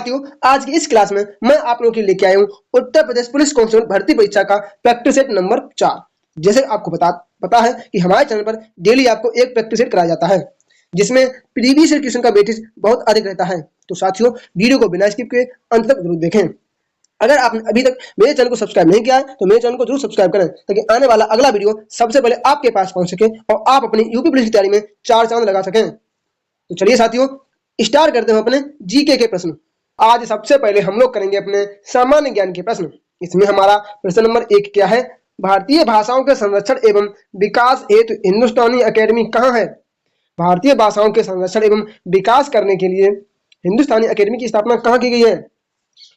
साथियों, आज की इस क्लास में मैं आप लोगों के लिए लेके आया हूँ उत्तर प्रदेश पुलिस कांस्टेबल भर्ती परीक्षा का प्रैक्टिस सेट नंबर 4। जैसे आपको पता है कि हमारे चैनल पर डेली आपको एक प्रैक्टिस सेट कराया जाता है, जिसमें प्रीवियस ईयर क्वेश्चन का वेटेज बहुत अधिक रहता है। तो साथियों, वीडियो को बिना स्किप किए अंत तक जरूर देखें। अगर आपने अभी तक मेरे चैनल को सब्सक्राइब नहीं किया है तो मेरे चैनल को जरूर सब्सक्राइब करें, ताकि आने वाला अगला वीडियो सबसे पहले आपके पास पहुंच सके और आप अपनी यूपी पुलिस की तैयारी में 4 चांद लगा सकें। तो चलिए साथियों, स्टार्ट करते हैं अपने जीके के प्रश्न। आज सबसे पहले हम लोग करेंगे अपने सामान्य ज्ञान के प्रश्न। इसमें हमारा प्रश्न नंबर 1 क्या है? भारतीय भाषाओं के संरक्षण एवं विकास हेतु हिंदुस्तानी अकेडमी कहाँ है? भारतीय भाषाओं के संरक्षण एवं विकास करने के लिए हिंदुस्तानी अकेडमी की स्थापना कहाँ की गई है?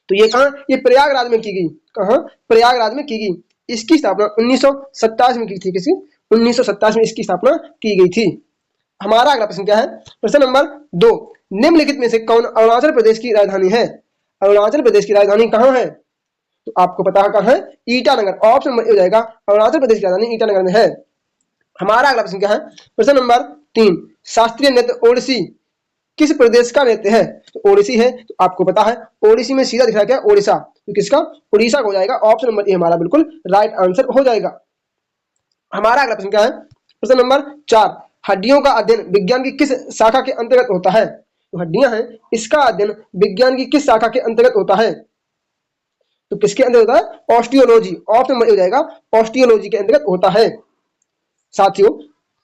तो ये कहाँ? ये प्रयागराज में की गई। कहाँ? प्रयागराज में की गई। इसकी स्थापना 1927 में की थी। किसी 1927 में इसकी स्थापना की गई थी। हमारा अगला प्रश्न क्या है? प्रश्न नंबर 2, निम्नलिखित में से कौन अरुणाचल प्रदेश की राजधानी है? अरुणाचल प्रदेश की राजधानी कहाँ है? तो आपको पता है कहाँ है? ईटानगर। ऑप्शन नंबर ए हो जाएगा, अरुणाचल प्रदेश की राजधानी ईटानगर में है। हमारा अगला प्रश्न क्या है? प्रश्न नंबर 3, शास्त्रीय नृत्य ओडिसी किस प्रदेश का नृत्य है? तो ओडिसी है, तो आपको पता है ओडिसी में सीधा दिखा क्या? ओडिशा। तो किसका? उड़ीसा का हो जाएगा। ऑप्शन नंबर ए हमारा बिल्कुल राइट आंसर हो जाएगा। हमारा अगला प्रश्न क्या है? प्रश्न नंबर 4, हड्डियों का अध्ययन विज्ञान की किस शाखा के अंतर्गत होता है? तो हड्डियां हैं, इसका अध्ययन विज्ञान की किस शाखा के अंतर्गत होता है? तो किसके अंतर्गत होता है? ऑस्टियोलॉजी। ऑप्शन नंबर ए हो जाएगा, ऑस्टियोलॉजी के अंतर्गत होता है। साथियों,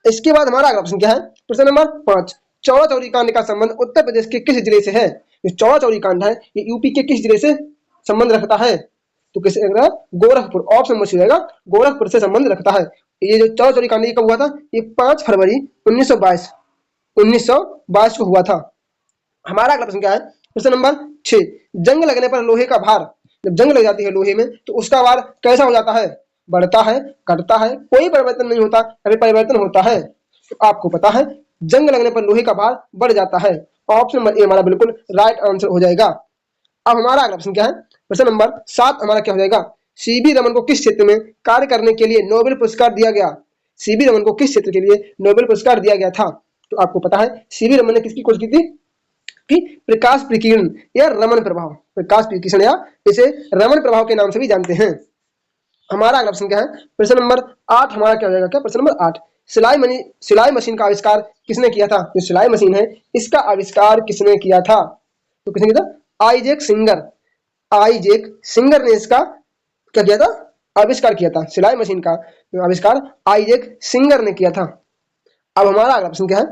इसके बाद हमारा अगला प्रश्न क्या है? प्रश्न नंबर 5, चौरा चौरी कांड का संबंध उत्तर प्रदेश के किस जिले से है? जो चौरा चौरी कांड है ये यूपी के किस जिले से संबंध रखता है? तो किस? गोरखपुर। ऑप्शन नंबर सी हो जाएगा, गोरखपुर से संबंध रखता है। ये जो चौरा चौरी कांड कब हुआ था? ये 5 फरवरी 1922 को हुआ था। हमारा अगला प्रश्न क्या है? प्रश्न नंबर 6, जंग लगने पर लोहे का भार, जब जंग लग जाती है लोहे में तो उसका भार कैसा हो जाता है? बढ़ता है, घटता है, कोई परिवर्तन नहीं होता, अभी परिवर्तन होता है। तो आपको पता है जंग लगने पर लोहे का भार बढ़ जाता है। ऑप्शन नंबर ए हमारा बिल्कुल राइट आंसर हो जाएगा। अब हमारा अगला प्रश्न क्या है? प्रश्न नंबर 7 हमारा क्या हो जाएगा? सीबी रमन को किस क्षेत्र में कार्य करने के लिए नोबेल पुरस्कार दिया गया? सीबी रमन को किस क्षेत्र के लिए नोबेल पुरस्कार दिया गया था? तो आपको पता है सीबी रमन ने किसकी खोज की थी? कि प्रकाश प्रकीर्णन या रमन प्रभाव। प्रकाश प्रकीर्णन या इसे रमन प्रभाव के नाम से भी जानते हैं। हमारा अगला प्रश्न क्या है? प्रश्न नंबर 8 हमारा क्या हो जाएगा? क्या प्रश्न नंबर 8, सिलाई मशीन का आविष्कार किसने किया था? जो सिलाई मशीन है इसका आविष्कार किसने किया था? तो किसने किया था? Isaac singer. आइजैक सिंगर ने इसका क्या किया था? आविष्कार किया था। सिलाई मशीन का आविष्कार आइजैक सिंगर ने किया था। अब हमारा अगला प्रश्न क्या है?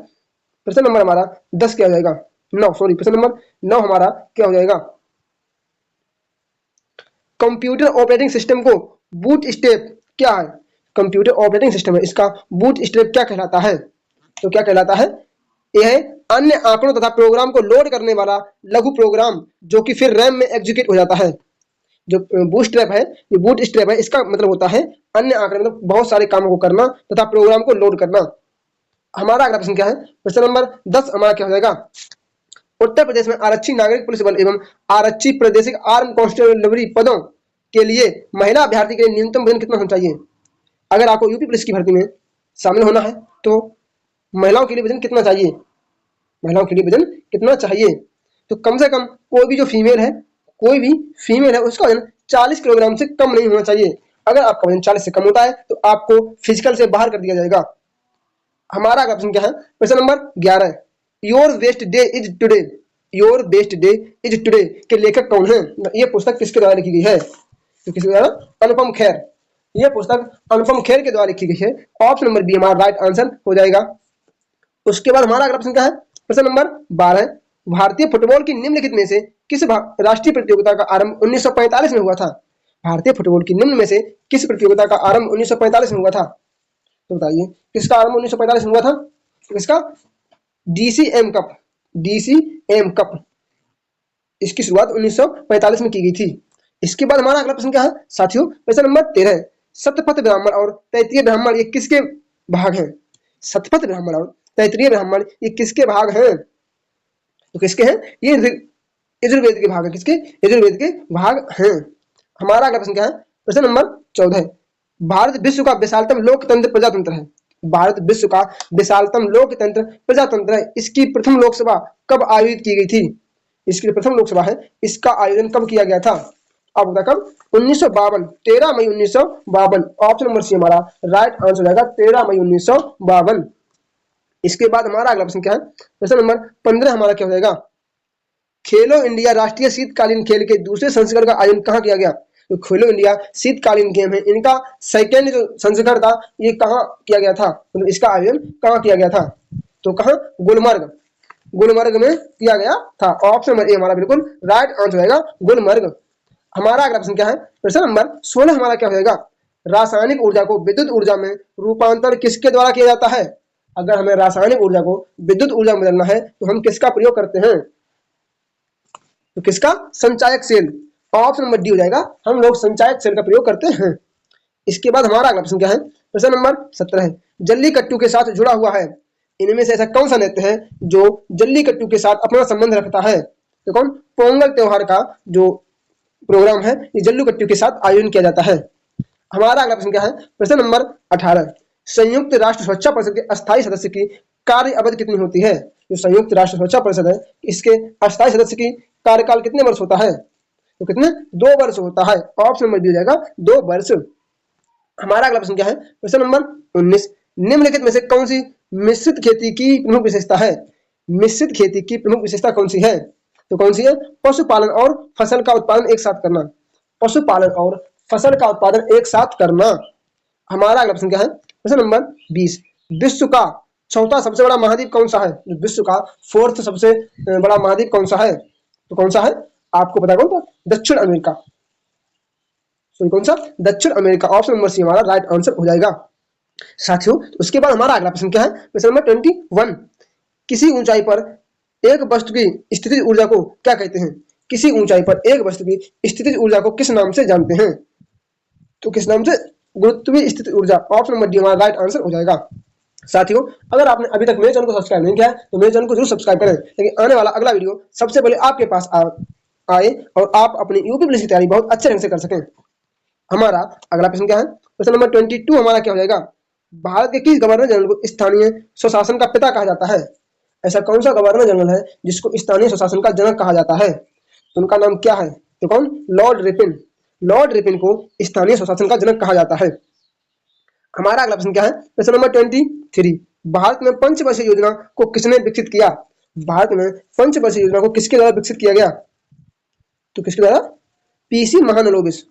प्रश्न नंबर हमारा 10 क्या हो जाएगा? 9 सॉरी, प्रश्न नंबर 9 हमारा क्या हो जाएगा? कंप्यूटर ऑपरेटिंग सिस्टम को बूट स्ट्रैप क्या है? कंप्यूटर ऑपरेटिंग सिस्टम है, इसका बूट स्ट्रैप क्या कहलाता है? तो क्या कहलाता है? यह अन्य आंकड़ों तथा प्रोग्राम को लोड करने वाला लघु प्रोग्राम जो कि फिर रैम में एग्जीक्यूट हो जाता है। जो बूट स्ट्रैप है, ये बूट स्ट्रैप है, इसका मतलब होता है अन्य आंकड़े मतलब बहुत सारे कामों को करना तथा प्रोग्राम को लोड करना। हमारा अगला प्रश्न क्या है? प्रश्न नंबर 10 हमारा क्या हो जाएगा? उत्तर प्रदेश में आरक्षी नागरिक पुलिस बल एवं आरक्षी प्रादेशिक आर्म कांस्टेबलरी पदों के लिए महिला अभ्यर्थी के लिए न्यूनतम वजन कितना होना चाहिए? अगर आपको यूपी पुलिस की भर्ती में शामिल होना है तो महिलाओं के लिए वजन कितना चाहिए? महिलाओं के लिए वजन कितना चाहिए? तो कम से कम कोई भी फीमेल है उसका वजन 40 किलोग्राम से कम नहीं होना चाहिए। अगर आपका वजन 40 से कम होता है तो आपको फिजिकल से बाहर कर दिया जाएगा। हमारा अगला प्रश्न क्या है? प्रश्न number 11, your best day is today. Your best day is today के लेखक कौन है? ये पुस्तक किसके द्वारा लिखी गई है? तो किसके द्वारा? अनुपम खेर। यह पुस्तक अनुपम खेर के द्वारा लिखी गई है। ऑप्शन नंबर बी हमारा राइट आंसर हो जाएगा। उसके बाद हमारा अगला प्रश्न क्या है? प्रश्न नंबर 12, भारतीय फुटबॉल की निम्नलिखित में से किस राष्ट्रीय प्रतियोगिता का आरंभ 1945 में हुआ था? भारतीय फुटबॉल की निम्न में से किस प्रतियोगिता का आरंभ 1945 में हुआ था? तो बताइए किसका आरंभ 1945 में हुआ था? इसका डीसीएम कप। डीसीएम कप इसकी शुरुआत 1945 में की गई थी। इसके बाद हमारा अगला प्रश्न क्या है साथियों? प्रश्न नंबर 13, सतपथ ब्राह्मण और तैत्तिरीय ब्राह्मण ये किसके भाग हैं? सतपथ ब्राह्मण और तैत्तिरीय ब्राह्मण ये किसके भाग हैं? तो किसके हैं? ये यजुर्वेद के भाग है। किसके? यजुर्वेद के भाग हैं। हमारा अगला प्रश्न क्या है? प्रश्न नंबर 14, भारत विश्व का विशालतम लोकतंत्र प्रजातंत्र है। भारत विश्व का विशालतम लोकतंत्र प्रजातंत्र है। इसकी प्रथम लोकसभा कब आयोजित की गई थी? इसकी जो प्रथम लोकसभा है इसका आयोजन कब किया गया था? आप बता कब? 1952, 13 मई 1952। ऑप्शन नंबर सी हमारा राइट आंसर हो जाएगा 13 मई 1952। इसके बाद हमारा अगला प्रश्न क्या है? प्रश्न नंबर 15 हमारा क्या हो जाएगा? खेलो इंडिया राष्ट्रीय शीतकालीन खेल के दूसरे संस्करण का आयोजन कहाँ किया गया? तो खेलो इंडिया शीतकालीन गेम है, इनका सेकेंड जो संस्करण था ये कहाँ किया गया था? मतलब इसका आयोजन कहाँ किया गया था? तो कहाँ? गुलमर्ग, गुलमर्ग में किया गया था। ऑप्शन नंबर ए हमारा बिल्कुल राइट आंसर रहेगा गुलमर्ग। हमारा अगला प्रश्न क्या है? प्रश्न नंबर 16 हमारा क्या हो जाएगा? रासायनिक ऊर्जा को विद्युत ऊर्जा में रूपांतर किसके द्वारा किया जाता है? अगर हमें रासायनिक ऊर्जा को विद्युत ऊर्जा में बदलना है तो हम किसका प्रयोग करते हैं? तो किसका? संचायक सेल। ऑप्शन नंबर डी हो जाएगा, हम लोग संचायक सेल का प्रयोग करते हैं। इसके बाद हमारा अगला प्रश्न क्या है? प्रश्न नंबर 17 है, जल्लीकट्टू के साथ जुड़ा हुआ है, इनमें से ऐसा कौन सा नृत्य है जो जल्लीकट्टू के साथ अपना संबंध रखता है? तो कौन? पोंगल त्योहार का जो प्रोग्राम है ये जल्लीकट्टू के साथ आयोजन किया जाता है। हमारा अगला प्रश्न क्या है? प्रश्न नंबर 18, संयुक्त राष्ट्र सुरक्षा परिषद के अस्थायी सदस्य की कार्य अवधि कितनी होती है? जो संयुक्त राष्ट्र सुरक्षा परिषद है इसके अस्थायी सदस्य की कार्यकाल कितने वर्ष होता है? तो कितने? 2 वर्ष होता है। ऑप्शन नंबर डी हो जाएगा 2 वर्ष। हमारा अगला प्रश्न क्या है? प्रश्न नंबर 19, निम्नलिखित में से कौन सी मिश्रित खेती की प्रमुख विशेषता है? मिश्रित खेती की प्रमुख विशेषता कौन सी है? तो कौन सी है? पशुपालन और फसल का उत्पादन एक साथ करना। पशुपालन और फसल का उत्पादन एक साथ करना। हमारा अगला प्रश्न क्या है? प्रश्न नंबर 20, विश्व का चौथा सबसे बड़ा महाद्वीप कौन सा है? विश्व का 4th सबसे बड़ा महाद्वीप कौन सा है? तो कौन सा है? आपको पता है कौन सा? दक्षिण अमेरिका। तो कौन सा? दक्षिण अमेरिका। ऑप्शन नंबर सी हमारा राइट आंसर हो जाएगा। साथियों उसके बाद हमारा अगला प्रश्न क्या है? प्रश्न नंबर 21, किसी ऊंचाई पर एक वस्तु की स्थितिज ऊर्जा को क्या कहते हैं? किसी ऊंचाई पर एक वस्तु की स्थितिज ऊर्जा को किस नाम से जानते हैं? तो किस नाम से? गुरुत्वीय स्थितिज ऊर्जा। ऑप्शन नंबर डी हमारा राइट आंसर हो जाएगा। साथियों अगर आपने अभी तक मेरे चैनल को सब्सक्राइब नहीं किया है तो मेरे चैनल को जरूर सब्सक्राइब करें, लेकिन आने वाला अगला वीडियो सबसे पहले आपके पास आए और आप अपनी यूपी पुलिस की तैयारी बहुत अच्छे ढंग से कर सकें। हमारा अगला प्रश्न क्या है? प्रश्न नंबर 22 हमारा क्या हो जाएगा? भारत के किस गवर्नर जनरल को स्थानीय स्वशासन का पिता कहा जाता है? ऐसा कौन सा गवर्नर जनरल है जिसको स्थानीय स्वशासन का जनक कहा जाता है? उनका नाम क्या है? तो कौन? Lord Ripon. लॉर्ड रिपन को स्थानीय स्वशासन का जनक कहा जाता है। हमारा अगला प्रश्न क्या है? प्रश्न नंबर 23, भारत में पंचवर्षीय योजना को किसने विकसित किया? भारत में पंचवर्षीय योजना को किसके द्वारा विकसित किया गया? तो किसके द्वारा? पीसी महानलोबिस।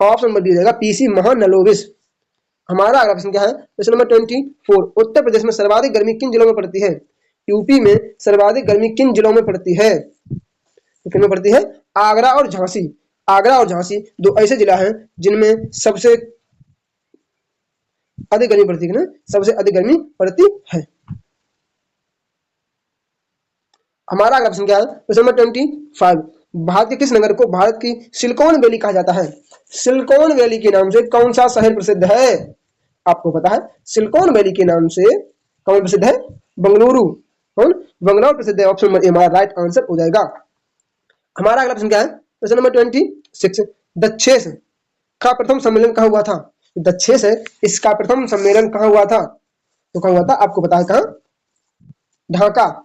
ऑप्शन नंबर डी रहेगा पीसी महानलोबिस। हमारा अगला प्रश्न क्या है? प्रश्न नंबर 24, उत्तर प्रदेश में सर्वाधिक गर्मी किन जिलों में पड़ती है? यूपी में सर्वाधिक गर्मी किन जिलों में पड़ती है? तो किन में पड़ती है? आगरा और झांसी। आगरा और झांसी 2 ऐसे जिला हैं जिनमें सबसे अधिक गर्मी पड़ती है, सबसे अधिक गर्मी पड़ती है। हमारा अगला प्रश्न क्या है? प्रश्न नंबर 25, भारत के किस नगर को भारत की सिलिकॉन वैली कहा जाता है? सिलिकॉन वैली के नाम से कौन सा शहर प्रसिद्ध है? आपको पता है सिलिकॉन वैली के नाम से कौन प्रसिद्ध है? बंगलुरु। कौन? बंगलौर प्रसिद्ध है। ऑप्शन नंबर ए हमारा राइट आंसर हो जाएगा। हमारा अगला प्रश्न क्या है? प्रश्न नंबर 26, दक्षेस का प्रथम सम्मेलन कहाँ हुआ था? दक्षेस है इसका प्रथम सम्मेलन कहाँ हुआ था? तो कहाँ हुआ था? आपको पता है कहाँ? ढाका।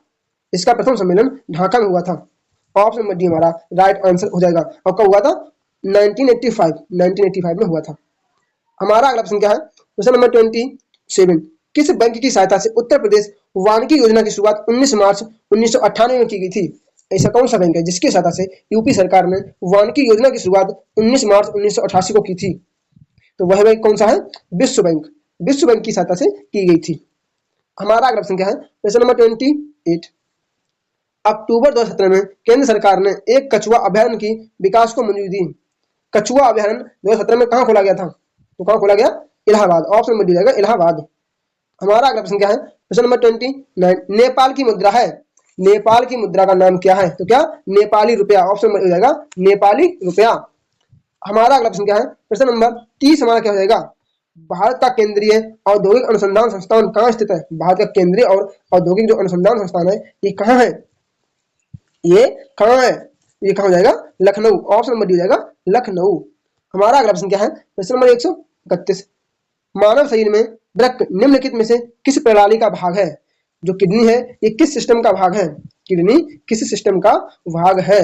इसका प्रथम सम्मेलन ढाका में हुआ था। ऑप्शन नंबर डी हमारा राइट आंसर हो जाएगा। और कब हुआ था? 1985 में हुआ था। हमारा अगला प्रश्न क्या है? प्रश्न नंबर 27, किस बैंक की सहायता से उत्तर प्रदेश वानिकी योजना की शुरुआत 19 मार्च 1998 में की गई थी? ऐसा कौन सा बैंक है जिसकी सहायता से यूपी सरकार ने वानिकी योजना की शुरुआत 19 मार्च 1988 को की थी? तो वह बैंक कौन सा है? विश्व बैंक। विश्व बैंक की सहायता से की गई थी। हमारा अगला प्रश्न क्या है? प्रश्न नंबर 28, अक्टूबर 2017 में केंद्र सरकार ने एक कछुआ अभयारण्य की विकास को मंजूरी दी। कछुआ अभयारण्य 2017 में कहाँ खोला गया था? तो कहाँ खोला गया? इलाहाबाद। ऑप्शन नंबर डी जाएगा इलाहाबाद। हमारा अगला प्रश्न क्या है? प्रश्न नंबर 29, नेपाल की मुद्रा है, नेपाल की मुद्रा का नाम क्या है? तो क्या? नेपाली रुपया। ऑप्शन नंबर जाएगा नेपाली रुपया। हमारा अगला प्रश्न क्या है? प्रश्न नंबर 30 हमारा क्या हो जाएगा? भारत का केंद्रीय औद्योगिक अनुसंधान संस्थान कहाँ स्थित है? भारत का केंद्रीय और औद्योगिक जो अनुसंधान संस्थान है ये कहाँ है? ये कहाँ है? ये कहाँ हो जाएगा? लखनऊ। ऑप्शन नंबर डी जाएगा लखनऊ। हमारा अगला प्रश्न क्या है? प्रश्न नंबर 131, मानव शरीर में वृक्क निम्नलिखित में से किस प्रणाली का भाग है? जो किडनी है ये किस सिस्टम का भाग है? किडनी किस सिस्टम का भाग है?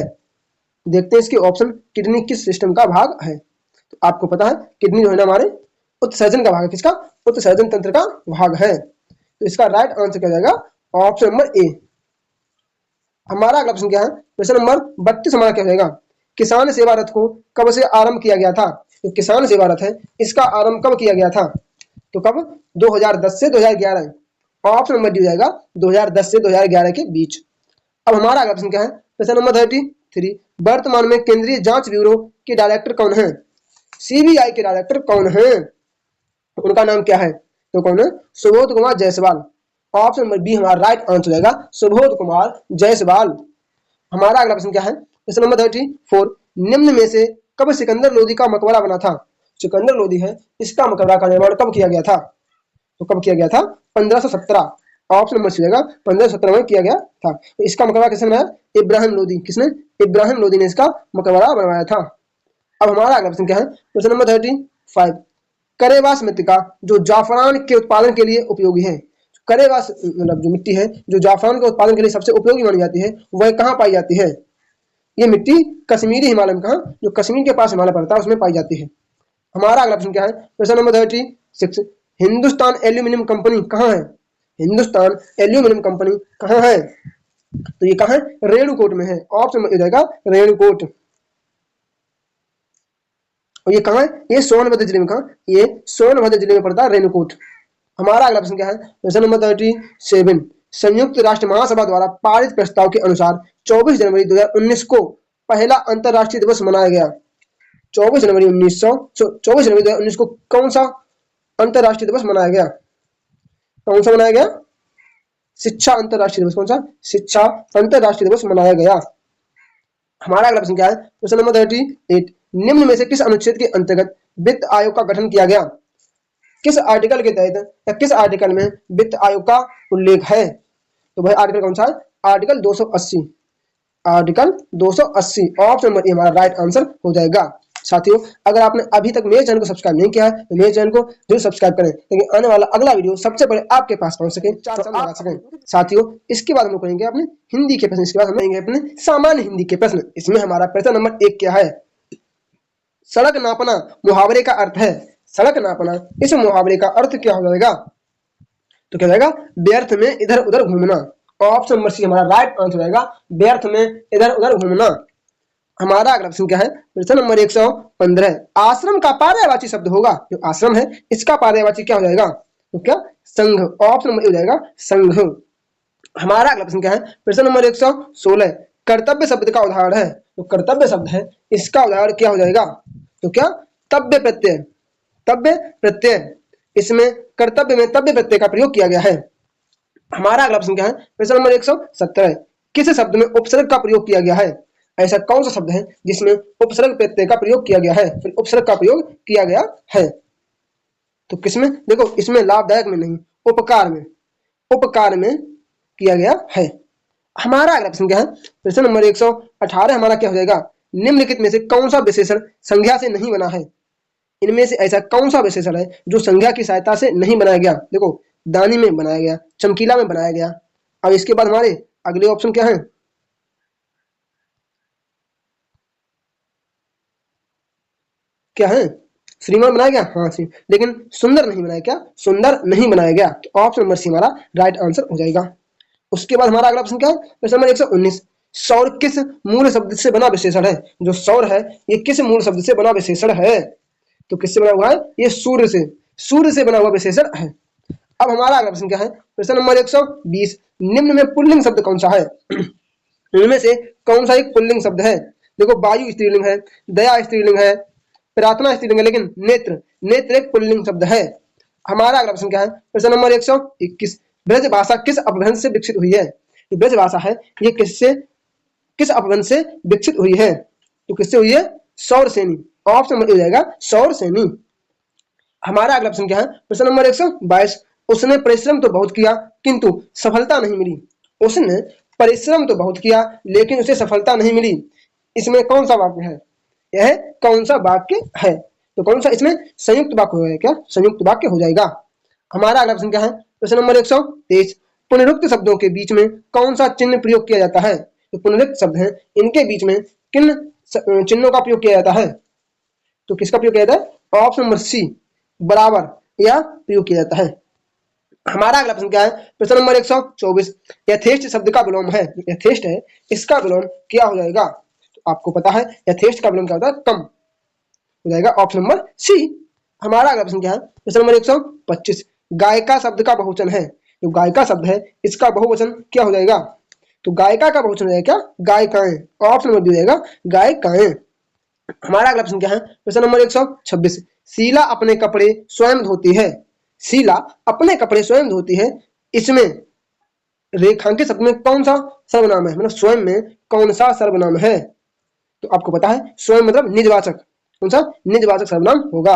देखते हैं इसके ऑप्शन, किडनी किस सिस्टम का भाग है? तो आपको पता है किडनी जो है ना हमारे उत्सर्जन का भाग है। किसका? उत्सर्जन तंत्र का भाग है। तो इसका राइट आंसर क्या जाएगा? Option number A. हमारा अगला प्रश्न क्या है? प्रश्न नंबर 32 हमारा क्या हो जाएगा? किसान सेवा रथ को कब से आरंभ किया गया था? तो किसान सेवा रथ है, इसका आरंभ कब किया गया था? तो कब? 2010 से 2011। ऑप्शन नंबर डी हो जाएगा 2010 से 2011 के बीच। अब हमारा अगला प्रश्न क्या है? प्रश्न नंबर 33। वर्तमान में केंद्रीय जांच ब्यूरो के डायरेक्टर कौन है? सीबीआई के डायरेक्टर कौन है? उनका नाम क्या है? तो कौन है? Subodh Kumar Jaiswal. Option number B हमारा राइट आंसर हो जाएगा सुबोध कुमार जायसवाल। हमारा अगला प्रश्न क्या है? प्रश्न नंबर 34। निम्न में से कब सिकंदर लोदी का मकबरा बना था? सिकंदर लोदी है, इसका मकबरा का निर्माण कब किया गया था? तो कब किया गया था? 1517। ऑप्शन नंबर सी होगा 1517 में किया गया था। तो इसका मकबरा किसने बनाया? इब्राहिम लोदी। किसने? इब्राहिम लोदी ने इसका मकबरा बनवाया था। अब हमारा अगला प्रश्न क्या है? प्रश्न नंबर 35। करेवास मृत्तिका जो जाफरान के उत्पादन के लिए उपयोगी है, करेवास मतलब जो मिट्टी है जो जाफरान के उत्पादन के लिए सबसे उपयोगी मानी जाती है, वह कहाँ पाई जाती है? ये मिट्टी कश्मीरी हिमालय में, कहा? जो कश्मीर के पास हिमालय पड़ता है उसमें पाई जाती है। हमारा अगला प्रश्न क्या है? प्रश्न नंबर 36। हिंदुस्तान एल्यूमिनियम कंपनी कहाँ है? हिंदुस्तान एल्यूमिनियम कंपनी कहाँ है? तो ये कहाँ है? रेणुकूट में है। ऑप्शन हो जाएगा रेणुकूट। और ये कहाँ है? ये सोनभद्र जिले में। कहा? ये सोनभद्र जिले में पड़ता है रेणुकूट। हमारा अगला प्रश्न क्या है? प्रश्न नंबर 37। संयुक्त राष्ट्र महासभा द्वारा पारित प्रस्ताव के अनुसार 24 जनवरी 2019 को पहला अंतरराष्ट्रीय दिवस मनाया गया। 24 जनवरी 2019 को कौन सा अंतरराष्ट्रीय दिवस मनाया गया? कौन सा मनाया गया? शिक्षा अंतरराष्ट्रीय दिवस। कौन सा? शिक्षा अंतरराष्ट्रीय दिवस मनाया गया। हमारा अगला प्रश्न क्या है? प्रश्न नंबर 38। निम्न में से किस अनुच्छेद के अंतर्गत वित्त आयोग का गठन किया गया? किस आर्टिकल के तहत या किस आर्टिकल में वित्त आयोग का उल्लेख है? तो भाई आर्टिकल कौन सा है? Article 280। Article 280। Option number A हमारा राइट आंसर हो जाएगा। साथियों, अगर आपने अभी तक मेरे चैनल को सब्सक्राइब नहीं किया है तो मेरे चैनल को जरूर सब्सक्राइब करें, ताकि आने वाला अगला वीडियो सबसे पहले आपके पास पहुंच सके, तो आप सकें। साथियों, इसके बाद हम लोग करेंगे अपने हिंदी के प्रश्न। इसके बाद हम करेंगे अपने सामान्य हिंदी के प्रश्न। इसमें हमारा प्रश्न नंबर 1 क्या है? सड़क नापना मुहावरे का अर्थ है। सड़क नापना, इस मुहावरे का अर्थ क्या हो जाएगा? तो क्या जाएगा? व्यर्थ में इधर उधर घूमना। ऑप्शन नंबर सी हमारा राइट आंसर हो जाएगा व्यर्थ में इधर उधर घूमना। हमारा अगला प्रश्न क्या है? प्रश्न नंबर 115। आश्रम का पर्यायवाची शब्द होगा, जो आश्रम है इसका पर्यायवाची क्या हो जाएगा? तो क्या? संघ। ऑप्शन नंबर ए हो जाएगा संघ। हमारा अगला प्रश्न क्या है? प्रश्न नंबर 116। कर्तव्य शब्द का उदाहरण है। तो कर्तव्य शब्द है, इसका उदाहरण क्या हो जाएगा? तो क्या? तव्य प्रत्यय। तव्य प्रत्यय, इसमें कर्तव्य में तव्य प्रत्यय का प्रयोग किया गया है। हमारा अगला प्रश्न क्या है? प्रश्न नंबर 117। किस शब्द में उपसर्ग का प्रयोग किया गया है? ऐसा कौन सा शब्द है जिसमें उपसर्ग प्रत्यय का प्रयोग किया गया है, फिर उपसर्ग का प्रयोग किया गया है? तो किसमें? देखो, इसमें लाभदायक में नहीं, उपकार में, उपकार में किया गया है। हमारा अगला प्रश्न क्या है? प्रश्न नंबर 118 हमारा क्या हो जाएगा? निम्नलिखित में से कौन सा विशेषण संज्ञा से नहीं बना है? इनमें से ऐसा कौन सा विशेषण है जो संज्ञा की सहायता से नहीं बनाया गया? देखो, दानी में बनाया गया, चमकीला में बनाया गया। अब इसके बाद हमारे अगले ऑप्शन क्या है? क्या है? श्रीमान बनाया गया, हाँ सी, लेकिन सुंदर नहीं बनाया। क्या? सुंदर नहीं बनाया गया। तो ऑप्शन नंबर सी हमारा राइट आंसर हो जाएगा। उसके बाद हमारा अगला प्रश्न क्या है? प्रश्न नंबर 119। सौर किस मूल शब्द से बना विशेषण है? जो सौर है ये किस मूल शब्द से बना विशेषण है? तो किससे बना हुआ है? ये सूर्य से, सूर्य से बना हुआ विशेषण है। अब हमारा अगला प्रश्न क्या है? प्रश्न नंबर 120। निम्न में पुल्लिंग शब्द कौन सा है? इनमें से कौन सा एक पुल्लिंग शब्द है? देखो, वायु स्त्रीलिंग है, दया स्त्रीलिंग है, प्रार्थना स्त्रीलिंग है, लेकिन नेत्र, नेत्र एक पुल्लिंग शब्द है। हमारा अगला प्रश्न क्या है? प्रश्न नंबर 121। ब्रज भाषा किस अपभ्रंश से विकसित हुई है? ब्रज भाषा है ये किससे, किस अपभ्रंश से विकसित हुई है? तो किससे हुई है? सौर सेनी। ऑप्शन नंबर ए हो जाएगा सौर सेनी। हमारा अगला प्रश्न क्या है? प्रश्न नंबर 122। उसने परिश्रम तो बहुत किया किंतु सफलता नहीं मिली। उसने परिश्रम तो बहुत किया लेकिन उसे सफलता नहीं मिली। इसमें कौन सा वाक्य है? यह कौन सा वाक्य है? तो कौन सा? इसमें संयुक्त वाक्य हो जाएगा। क्या? संयुक्त वाक्य हो जाएगा। हमारा अगला प्रश्न क्या है? प्रश्न नंबर 123। पुनरुक्त शब्दों के बीच में कौन सा चिन्ह प्रयोग किया जाता है? जो पुनरुक्त शब्द हैं इनके बीच में किन चिन्हों का प्रयोग किया जाता है? तो किसका प्रयोग किया जाता है? ऑप्शन नंबर सी, बराबर या प्रयोग किया जाता है। हमारा अगला प्रश्न क्या है? प्रश्न नंबर 124, यथेष्ट शब्द का विलोम है, यथेष्ट है, इसका विलोम क्या हो जाएगा? तो आपको पता है यथेष्ट का विलोम क्या होता है? कम हो जाएगा, ऑप्शन नंबर सी। हमारा अगला प्रश्न क्या है? प्रश्न नंबर 125, गायिका शब्द का बहुवचन है, जो गायिका शब्द है इसका बहुवचन क्या हो जाएगा? तो गायिका का बहुवचन हो जाएगा क्या? गायिकाएं, ऑप्शन नंबर डी हो जाएगा गायिकाएं। हमारा अगला प्रश्न क्या है? प्रश्न नंबर 126, शीला अपने कपड़े स्वयं धोती है, शीला अपने कपड़े स्वयं धोती है, इसमें रेखांकित शब्द में कौन सा सर्वनाम है? मतलब स्वयं में कौन सा सर्वनाम है? तो आपको पता है स्वयं मतलब निजवाचक, कौन सा? निजवाचक सर्वनाम होगा।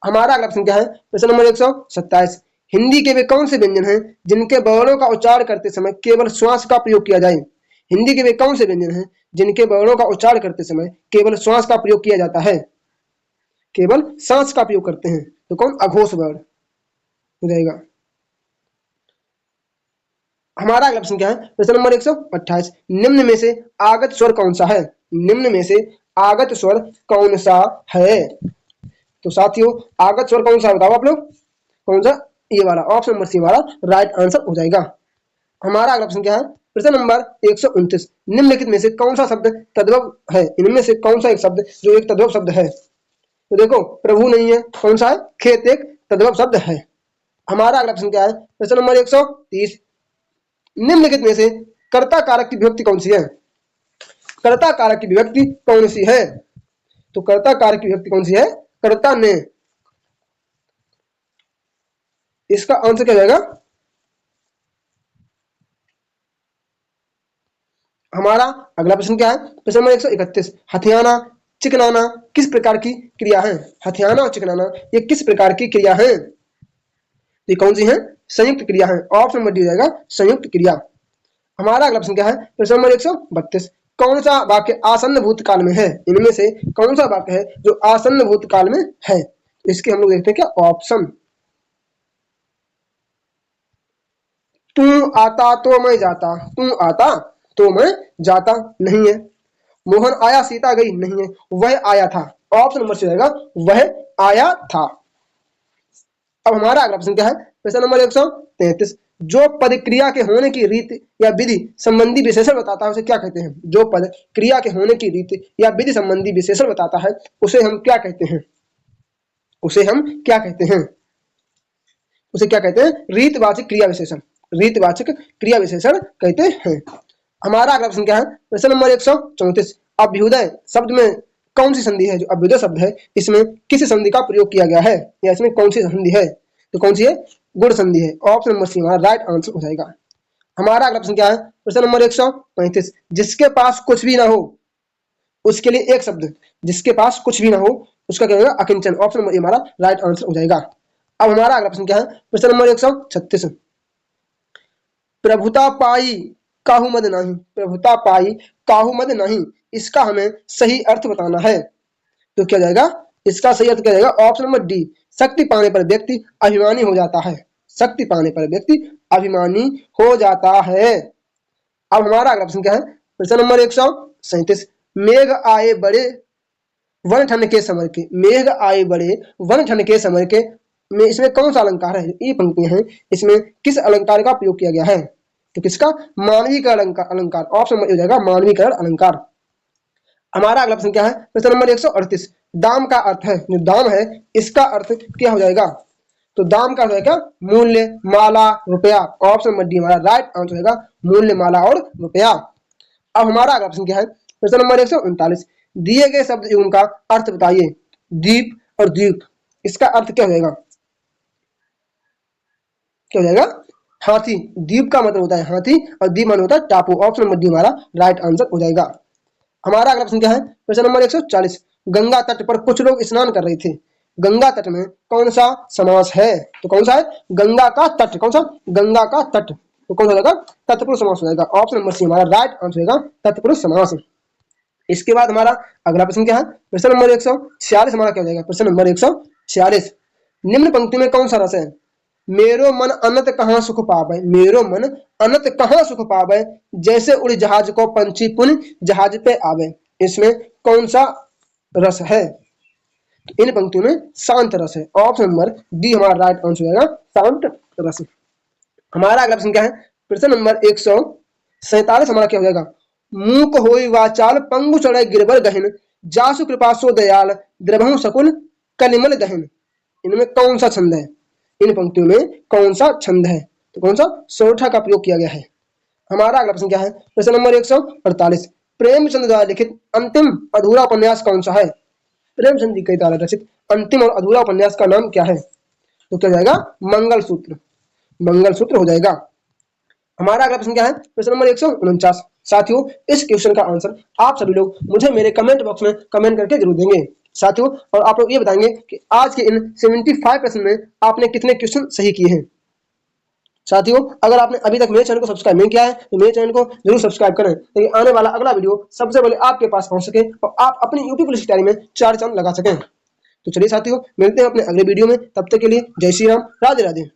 हमारा अगला प्रश्न क्या है? प्रश्न नंबर 127, हिंदी के वे कौन से व्यंजन हैं जिनके वर्णों का उच्चारण करते समय केवल श्वास का प्रयोग किया जाए? हिंदी के वे कौन से व्यंजन हैं जिनके वर्णों का उच्चारण करते समय केवल श्वास का प्रयोग किया जाता है? केवल सांस का प्रयोग करते हैं, तो कौन? अघोष वर्ण हो जाएगा। हमारा अगला प्रश्न क्या है? प्रश्न नंबर 128, निम्न में से आगत स्वर कौन सा है? निम्न में से आगत स्वर कौन सा है? तो साथियों आगत स्वर कौन सा बताओ आप लोग? कौन सा? ये वाला, ऑप्शन नंबर सी वाला राइट आंसर हो जाएगा। हमारा अगला प्रश्न क्या है? प्रश्न नंबर 129, निम्नलिखित में से कौन सा शब्द तद्भव है? इनमें से कौन सा एक शब्द जो एक तद्भव शब्द है? तो देखो प्रभु नहीं है, कौन सा है? खेत एक तद्भव शब्द है। हमारा अगला प्रश्न क्या है? प्रश्न नंबर 130, निम्नलिखित में से कर्ता कारक की विभक्ति कौन सी है? कर्ता कारक की विभक्ति कौन सी है? तो कर्ता कारक की विभक्ति कौन सी है? कर्ता ने, इसका आंसर क्या जाएगा? हमारा अगला प्रश्न क्या है? प्रश्न नंबर 131, हथियाना चिकनाना किस प्रकार की क्रिया है? हथियाना और चिकनाना ये किस प्रकार की क्रिया है? ये कौन सी है? संयुक्त क्रिया है, ऑप्शन नंबर डी हो जाएगा संयुक्त क्रिया। हमारा अगला प्रश्न क्या है? प्रश्न नंबर 132, कौन सा वाक्य आसन्न भूतकाल में है? इनमें से कौन सा वाक्य है जो आसन्न भूतकाल में है? इसके हम लोग देखते हैं क्या? ऑप्शन, तू आता तो मैं जाता, तू आता तो मैं जाता नहीं है। मोहन आया सीता गई नहीं है, वह आया था, ऑप्शन नंबर सी रहेगा वह आया था। अब हमारा अगला प्रश्न क्या है? प्रश्न नंबर 133, जो पद क्रिया के होने की रीति या विधि संबंधी विशेषण बताता है उसे क्या कहते हैं? जो पद क्रिया के होने की रीति या विधि संबंधी विशेषण बताता है उसे हम क्या कहते हैं? उसे हम क्या कहते हैं? उसे क्या कहते हैं? रीतवाचक क्रिया विशेषण, रीतवाचक क्रिया विशेषण कहते हैं। हमारा अगला प्रश्न क्या है? प्रश्न नंबर 134, अभ्युदय शब्द में कौन सी संधि है? जो अभ्युदय शब्द है इसमें किस संधि का प्रयोग किया गया है या इसमें कौन सी संधि है? तो कौन सी है? गुण संधि है, ऑप्शन नंबर सी हमारा राइट आंसर हो जाएगा। हमारा अगला प्रश्न क्या है? प्रश्न नंबर 135, जिसके पास कुछ भी ना हो उसके लिए एक शब्द, जिसके पास कुछ भी ना हो उसका क्या होगा? अकिंचन, ऑप्शन नंबर ए हमारा राइट आंसर हो जाएगा। अब हमारा अगला प्रश्न क्या है? प्रश्न नंबर 136, प्रभुता पाई काहू मद नहीं, प्रभुता पाई काहू मद नहीं, इसका हमें सही अर्थ बताना है। तो क्या जाएगा? इसका सही अर्थ क्या जाएगा? ऑप्शन नंबर डी, शक्ति पाने पर व्यक्ति अभिमानी हो जाता है, शक्ति पाने पर व्यक्ति अभिमानी हो जाता है। अब हमारा अगला प्रश्न क्या है? प्रश्न नंबर 137, मेघ आए बड़े वन ठन के समर के, मेघ आए बड़े वन ठन के समर के में इसमें कौन सा अलंकार है? ये पंक्तियां हैं, इसमें किस अलंकार का प्रयोग किया गया है? तो किसका? मानवीकरण अलंकार, ऑप्शन नंबर ए हो जाएगा मानवीकरण अलंकार। हमारा अगला प्रश्न क्या है? प्रश्न नंबर 138, दाम का अर्थ है, जो दाम है इसका अर्थ क्या हो जाएगा? तो दाम का हो जाएगा मूल्य, माला, रुपया, ऑप्शन नंबर डी हमारा राइट आंसर होगा मूल्य, माला और रुपया। अब हमारा अगला प्रश्न क्या है? प्रश्न नंबर 139, दिए गए शब्द युग्म का अर्थ बताइए। दीप और द्वीप, इसका अर्थ क्या हो जाएगा? क्या हो जाएगा? हाथी। द्वीप का मतलब होता है हाथी और द्वीप मतलब होता है टापू, ऑप्शन नंबर डी हमारा राइट आंसर हो जाएगा। हमारा अगला प्रश्न क्या है? प्रश्न नंबर 140, गंगा तट पर कुछ लोग स्नान कर रहे थे, गंगा तट में कौन सा समास है? तो कौन सा है? गंगा का तट, कौन सा? गंगा का तट, तो कौन सा जाएगा? तत्पुरुष समास हो जाएगा, ऑप्शन नंबर सी हमारा राइट आंसर होगा तत्पुरुष समास। इसके बाद हमारा अगला प्रश्न क्या है? प्रश्न नंबर 146 हमारा क्या हो जाएगा? प्रश्न नंबर 146, निम्न पंक्ति में कौन सा रस है? मेरो मन अनंत कहाँ सुख पावे, मेरो मन अनंत कहाँ सुख पावे, जैसे उड़ जहाज को पंछी पुन जहाज पे आवे। इसमें कौन सा रस है? इन पंक्तियों में शांत रस है। ऑप्शन नंबर डी हमारा राइट आंसर हो जाएगा, शांत रस। हमारा अगला प्रश्न क्या है? प्रश्न नंबर 147 हमारा क्या हो जाएगा? मूक होई वाचाल पंगु चढ़े गिरबर गहन, जासु कृपा सो दयाल द्रभहु सकुल कलिमल दहन। इनमें कौन सा छंद है? इन पंक्तियों में कौन सा छंद है? तो कौन सा? सोरठा का प्रयोग किया गया है। हमारा अगला प्रश्न क्या है? प्रश्न नंबर 148 प्रेमचंद द्वारा लिखित अंतिम अधूरा उपन्यास कौन सा है? प्रेमचंद जी के द्वारा रचित अंतिम और अधूरा उपन्यास का नाम क्या है? तो क्या जाएगा? मंगलसूत्र। मंगलसूत्र हो जाएगा। हमारा अगला प्रश्न क्या है? प्रश्न नंबर 149। साथियों, इस क्वेश्चन का आंसर आप सभी लोग मुझे मेरे कमेंट बॉक्स में कमेंट करके जरूर देंगे साथियों। और आप लोग ये बताएंगे कि आज के इन 75 प्रश्न में आपने कितने क्वेश्चन सही किए हैं। साथियों, अगर आपने अभी तक मेरे चैनल को सब्सक्राइब नहीं किया है तो मेरे चैनल को जरूर सब्सक्राइब करें, ताकि आने वाला अगला वीडियो सबसे पहले आपके पास पहुंच सके और आप अपनी यूपी पुलिस की तैयारी में 4 चांद लगा सकें। तो चलिए साथियों, मिलते हैं अपने अगले वीडियो में। तब तक के लिए जय श्री राम, राधे राधे।